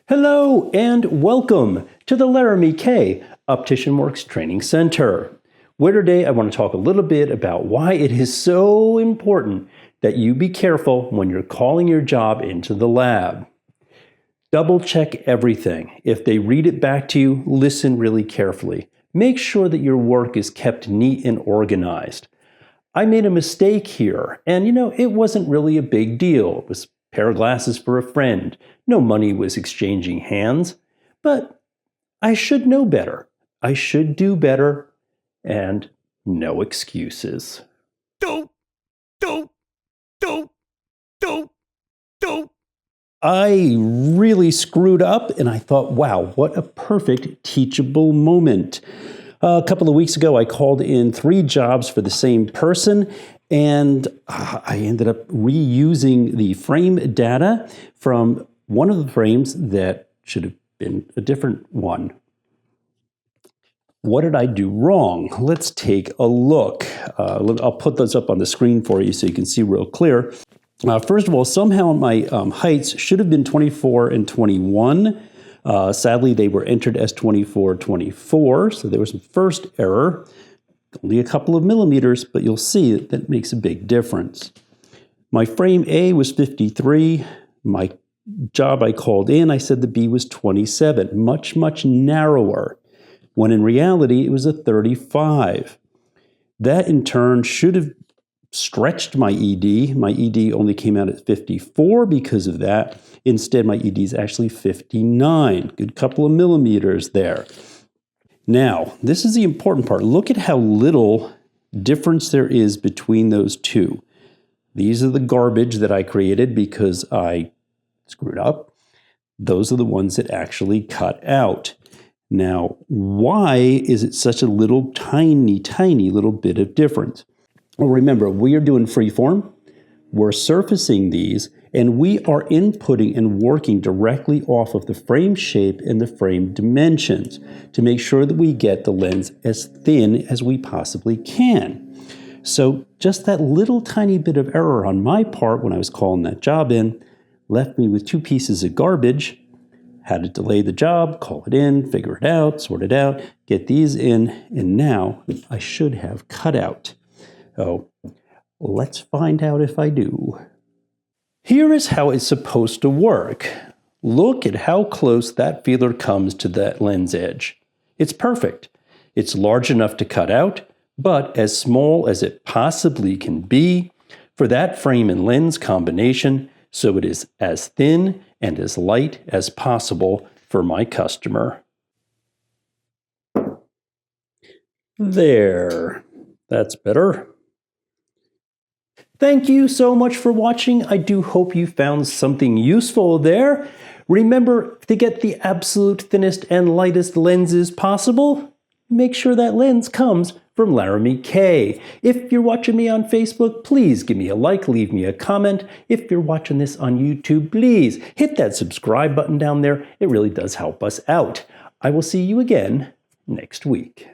Hello and welcome to the Laramy-K Optician Works Training Center, where today I want to talk a little bit about why it is so important that you be careful when you're calling your job into the lab. Double check everything. If they read it back to you, listen really carefully. Make sure that your work is kept neat and organized. I made a mistake here, and it wasn't really a big deal. It was a pair of glasses for a friend. No money was exchanging hands, but I should know better. I should do better, and no excuses. I really screwed up, and I thought, wow, what a perfect teachable moment. A couple of weeks ago, I called in 3 jobs for the same person, and I ended up reusing the frame data from one of the frames that should have been a different one. What did I do wrong? Let's take a look. I'll put those up on the screen for you so you can see real clear. First of all, somehow my heights should have been 24 and 21. Sadly, they were entered as 24, 24, so there was a first error. Only a couple of millimeters, but you'll see that makes a big difference. My frame A was 53. My job I called in, I said the B was 27, much, much narrower, when in reality it was a 35. That in turn should have stretched my ED. My ED only came out at 54 because of that. Instead, my ED is actually 59. Good couple of millimeters there. Now, this is the important part. Look at how little difference there is between those two. These are the garbage that I created because I screwed up. Those are the ones that actually cut out. Now, why is it such a little tiny little bit of difference? Well, remember, we are doing freeform. We're surfacing these, and we are inputting and working directly off of the frame shape and the frame dimensions to make sure that we get the lens as thin as we possibly can. So just that little tiny bit of error on my part when I was calling that job in left me with 2 pieces of garbage. Had to delay the job, call it in, figure it out, sort it out, get these in, and now I should have cut out. Oh, let's find out if I do. Here is how it's supposed to work. Look at how close that feeler comes to that lens edge. It's perfect. It's large enough to cut out, but as small as it possibly can be for that frame and lens combination, so it is as thin and as light as possible for my customer. There. That's better. Thank you so much for watching. I do hope you found something useful there. Remember, to get the absolute thinnest and lightest lenses possible, make sure that lens comes from Laramy-K. If you're watching me on Facebook, please give me a like, leave me a comment. If you're watching this on YouTube, please hit that subscribe button down there. It really does help us out. I will see you again next week.